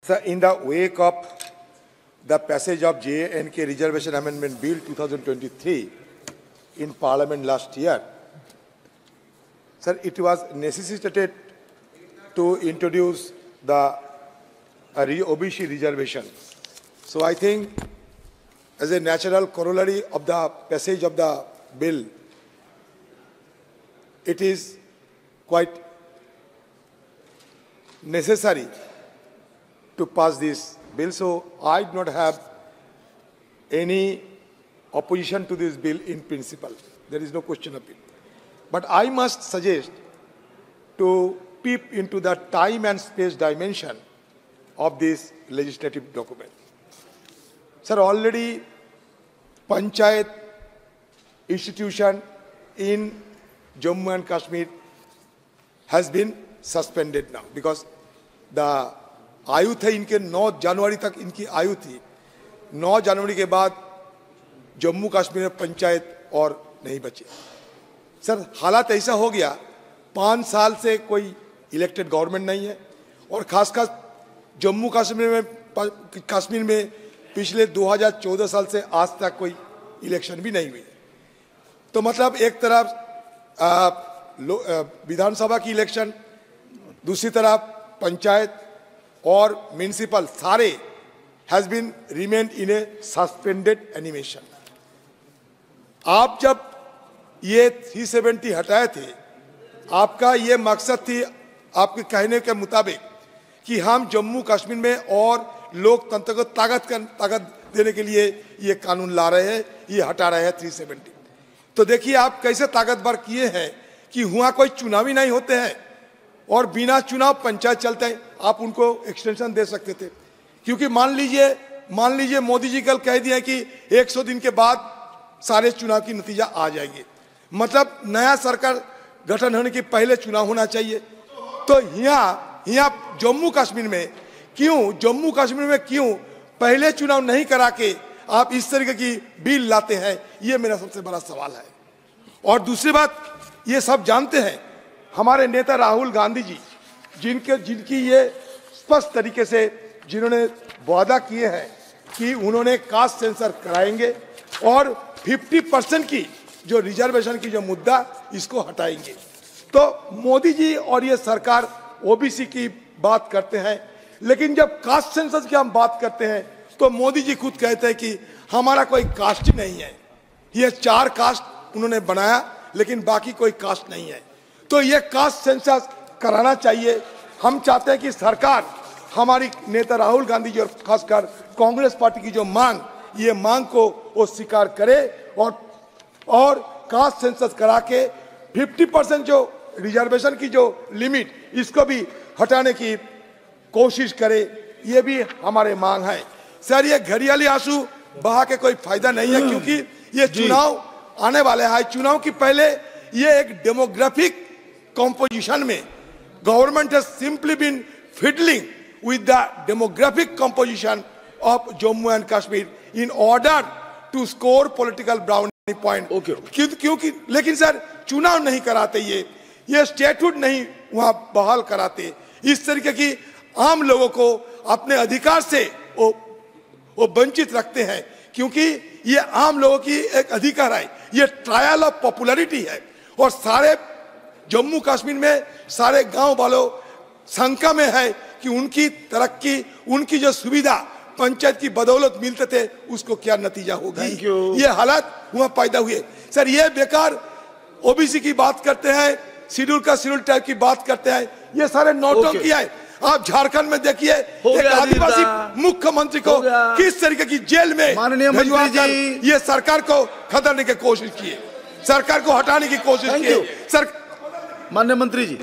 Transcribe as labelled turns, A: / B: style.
A: Sir, in the wake of the passage of J&K Reservation Amendment Bill 2023 in Parliament last year, sir, it was necessitated to introduce the OBC reservation. So I think as a natural corollary of the passage of the bill, it is quite necessary to pass this bill. So I do not have any opposition to this bill in principle. There is no question of it. But I must suggest to peep into the time and space dimension of this legislative document. Sir, already Panchayat institution in Jammu and Kashmir has been suspended now because the आयु थे इनके 9 जनवरी तक इनकी आयु थी। 9 जनवरी के बाद जम्मू कश्मीर में पंचायत और नहीं बचे। सर, हालात ऐसा हो गया 5 साल से कोई इलेक्टेड गवर्नमेंट नहीं है और खासकर जम्मू कश्मीर में पिछले 2014 साल से आज तक कोई इलेक्शन भी नहीं हुई। तो मतलब एक तरफ विधानसभा की इलेक्शन, दूसरी तरफ पंचायत और म्युनिसिपल सारे has been remain in a suspended animation. आप जब ये 370 हटाए थे, आपका ये मकसद थी आपके कहने के मुताबिक कि हम जम्मू कश्मीर में और लोकतंत्र को ताकत देने के लिए ये कानून ला रहे हैं, ये हटा रहे हैं 370। तो देखिए आप कैसे ताकतवर किए हैं कि हुआ कोई चुनाव ही नहीं होते हैं और बिना चुनाव पंचायत चलते हैं। आप उनको एक्सटेंशन दे सकते थे, क्योंकि मान लीजिए मोदी जी कल कह दिए कि 100 दिन के बाद सारे चुनाव की नतीजा आ जाएंगे, मतलब नया सरकार गठन होने के पहले चुनाव होना चाहिए। तो यहाँ जम्मू कश्मीर में क्यों पहले चुनाव नहीं करा के आप इस तरीके की बिल लाते हैं, ये मेरा सबसे बड़ा सवाल है। और दूसरी बात, ये सब जानते हैं हमारे नेता राहुल गांधी जी, जिनकी ये स्पष्ट तरीके से जिन्होंने वादा किए हैं कि उन्होंने कास्ट सेंसर कराएंगे और 50% की जो रिजर्वेशन की जो मुद्दा इसको हटाएंगे। तो मोदी जी और ये सरकार ओबीसी की बात करते हैं, लेकिन जब कास्ट सेंसस की हम बात करते हैं तो मोदी जी खुद कहते हैं कि हमारा कोई कास्ट ही नहीं है। ये 4 कास्ट उन्होंने बनाया, लेकिन बाकी कोई कास्ट नहीं है। तो ये कास्ट सेंसस कराना चाहिए। हम चाहते हैं कि सरकार, हमारी नेता राहुल गांधी जी और खासकर कांग्रेस पार्टी की जो ये मांग को वो स्वीकार करे और कास्ट सेंसस करा के 50% जो रिजर्वेशन की जो लिमिट, इसको भी हटाने की कोशिश करे। ये भी हमारे मांग है। सर, ये घड़ियाली आंसू बहा के कोई फायदा नहीं है, क्योंकि ये चुनाव आने वाले हैं। चुनाव की पहले ये एक डेमोग्राफिक composition में government has simply been fiddling with the demographic composition of Jammu and Kashmir in order to score political brownie point. क्योंकि लेकिन सर चुनाव नहीं कराते, ये स्टेटहुड नहीं वहां बहाल कराते। इस तरीके की आम लोगों को अपने अधिकार से वो वंचित रखते हैं, क्योंकि ये आम लोगों की एक अधिकार है। ये ट्रायल ऑफ पॉपुलैरिटी है और सारे जम्मू कश्मीर में सारे गांव वालों शंका में है कि उनकी तरक्की, उनकी जो सुविधा पंचायत की बदौलत मिलते थे, उसको क्या नतीजा होगी। ये हालात वहां पैदा हुए। सर, ये बेकार ओबीसी की बात करते हैं, शेड्यूल टाइप की बात करते हैं, ये सारे नौटंकी है। आप झारखंड में देखिए एक आदिवासी मुख्यमंत्री को किस तरीके की जेल में भिजवाकर ये सरकार को खदेड़ने की कोशिश की, सरकार को हटाने की कोशिश की। सर,
B: माननीय मंत्री जी।